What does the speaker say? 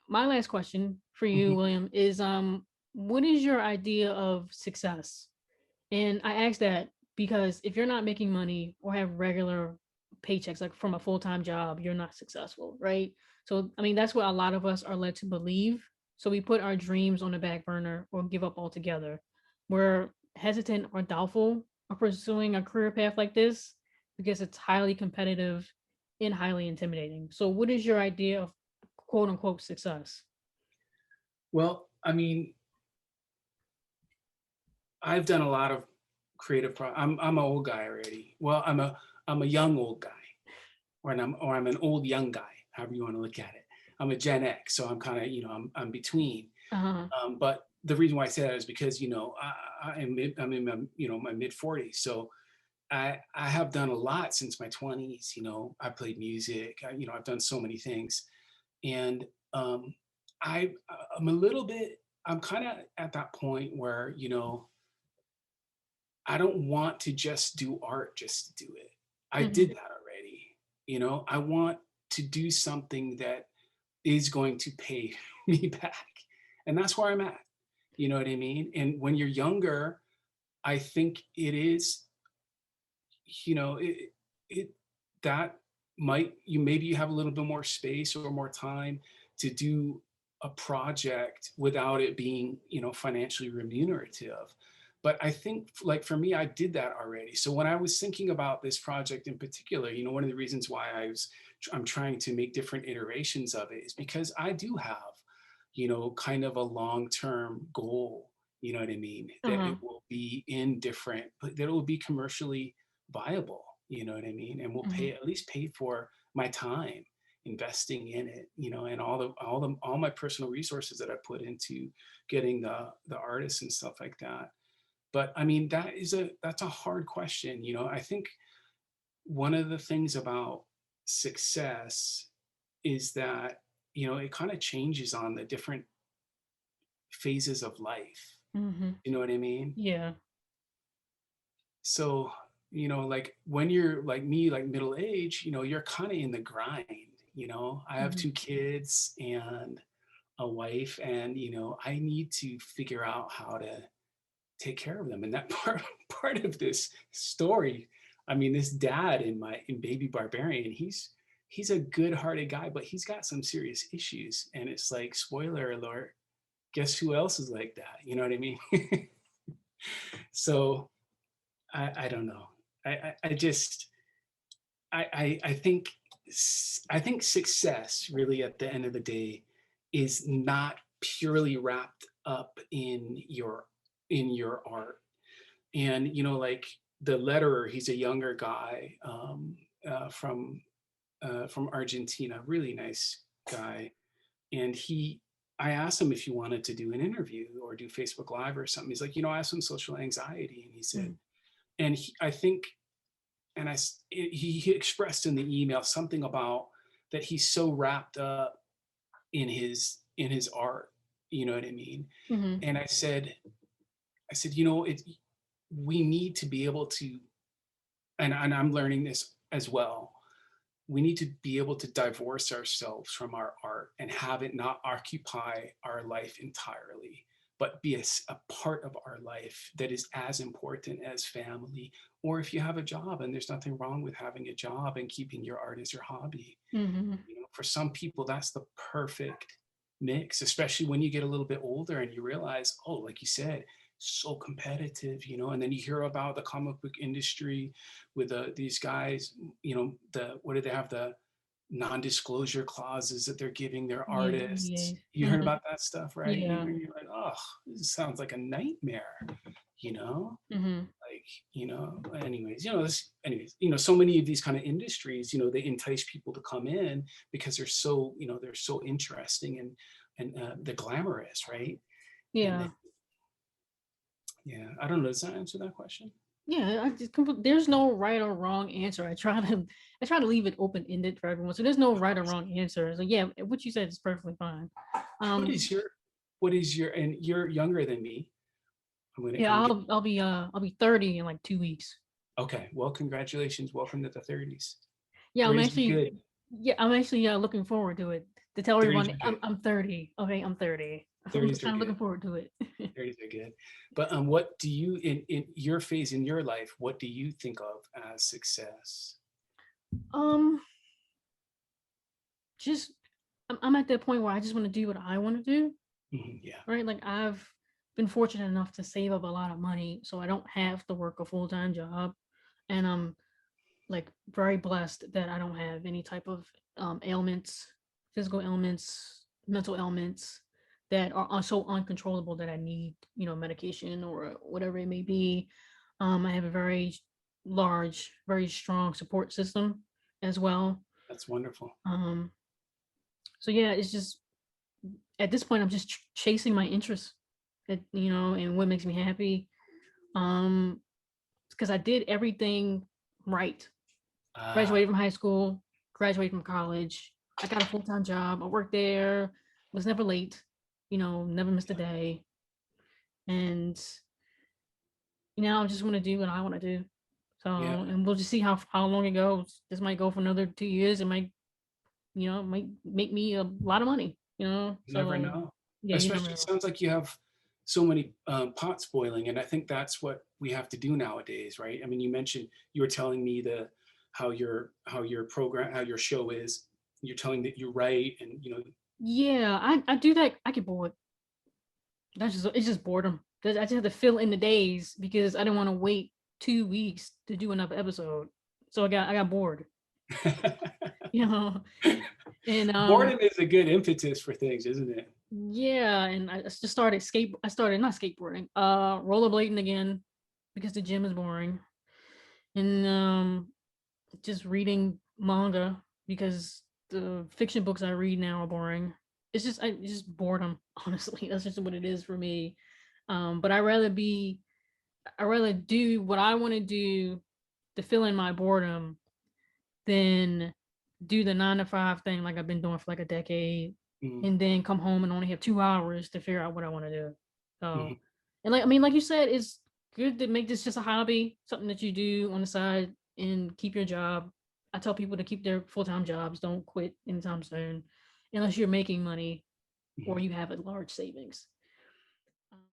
my last question for you, Mhm. William, is what is your idea of success? And I ask that because if you're not making money or have regular paychecks, like from a full time job, you're not successful, right? So, I mean, that's what a lot of us are led to believe. So we put our dreams on the back burner or give up altogether. We're hesitant or doubtful of pursuing a career path like this because it's highly competitive and highly intimidating. So, what is your idea of quote unquote success? Well, I mean, I've done a lot of I'm an old guy already. Well, I'm a young old guy, or I'm an old young guy, however you want to look at it. I'm a Gen X, so I'm kind of, I'm between. Uh But the reason why I say that is because, I'm in my, my mid 40s. So I have done a lot since my 20s. I played music. I've done so many things, and um, I'm a little bit. I'm kind of at that point where, I don't want to just do art just to do it. I huh. did that already. I want to do something that is going to pay me back. And that's where I'm at. You know what I mean? And when you're younger, I think it is, it that might you maybe you have a little bit more space or more time to do a project without it being, financially remunerative. But I think, like, for me, I did that already. So when I was thinking about this project in particular, one of the reasons why I'm trying to make different iterations of it is because I do have, kind of a long-term goal, you know what I mean, Uh that huh. it will be in different, but that it will be commercially viable, you know what I mean, and will Hmm. at least pay for my time investing in it, and all my personal resources that I put into getting the artists and stuff like that. But I mean, that's a hard question. I think one of the things about success is that, it kind of changes on the different phases of life. Hmm. You know what I mean? Yeah. So, like when you're like me, like middle age, you're kind of in the grind. I have Hmm. 2 kids and a wife, and I need to figure out how to take care of them. And that part of this story, I mean, this dad in Baby Barbarian, he's a good-hearted guy, but he's got some serious issues. And it's like, spoiler alert, guess who else is like that? You know what I mean? So I don't know. I just I think success really at the end of the day is not purely wrapped up in your art. And like the letterer, he's a younger guy, from Argentina, really nice guy. And I asked him if he wanted to do an interview or do Facebook Live or something. He's like, I have some social anxiety, and he said, Hmm. and I think, and he expressed in the email something about that he's so wrapped up in his art. You know what I mean? Hmm. And I said, we need to be able to, and I'm learning this as well. We need to be able to divorce ourselves from our art and have it not occupy our life entirely, but be a part of our life that is as important as family. Or if you have a job, and there's nothing wrong with having a job and keeping your art as your hobby. Hmm. For some people, that's the perfect mix, especially when you get a little bit older and you realize, oh, like you said, so competitive, and then you hear about the comic book industry with these guys, what do they have, the non-disclosure clauses that they're giving their Yeah. artists. Yeah. You heard Hmm. about that stuff, right? Yeah. You're like, oh, this sounds like a nightmare, you know? Hmm. Like, so many of these kind of industries, they entice people to come in because they're so interesting, and they're glamorous, right? And Yeah. then, yeah, I don't know, does that answer that question? Yeah. There's no right or wrong answer. I try to leave it open ended for everyone. So there's no Of right or course. wrong answer. So yeah, what you said is perfectly fine. what Um. is your what is your and you're younger than me. Yeah. I'm getting I'll be 30 in like 2 weeks. Okay, well, congratulations, welcome to the 30s. Yeah. I'm Raised actually. good. Yeah. I'm actually looking forward to it. to tell 30s everyone are good. I'm 30. Okay, I'm 30. I'm 30s are kind of good. looking forward to it. 30s are good. But what do you, in your phase in your life, what do you think of as success? um, just I'm at that point where I just want to do what I want to do, Yeah. right? Like I've been fortunate enough to save up a lot of money, so I don't have to work a full time job, and I'm like very blessed that I don't have any type of ailments, physical ailments, mental ailments that are so uncontrollable that I need, medication or whatever it may be. I have a very large, very strong support system as well. That's wonderful. Um, so yeah, it's just at this point I'm just chasing my interests, and what makes me happy. Um, because I did everything right. Ah, Graduated from high school, graduated from college. I got a full time job. I worked there, was never late, never missed a day. And I just want to do what I want to do. So, yeah. and we'll just see how long it goes. This might go for another 2 years. It might make me a lot of money. You never So, know. yeah, you never Especially, it know. sounds like you have so many pots boiling, and I think that's what we have to do nowadays, right? I mean, you mentioned, you were telling me the how your program, how your show is. You're telling that you write, and Yeah, I do that. I get bored. It's just boredom. I just have to fill in the days because I didn't want to wait 2 weeks to do another episode. So I got bored, you know. And boredom is a good impetus for things, isn't it? yeah, and I just I started not skateboarding, rollerblading again because the gym is boring. And just reading manga because the fiction books I read now are boring. It's just boredom, honestly. That's just what it is for me. But I rather do what I want to do to fill in my boredom than do the 9 to 5 thing like I've been doing for like a decade, Mm, and then come home and only have 2 hours to figure out what I want to do. So, mhm. and like I mean, like you said, it's good to make this just a hobby, something that you do on the side and keep your job. I tell people to keep their full time jobs. Don't quit anytime soon, unless you're making money or Mhm. you have a large savings.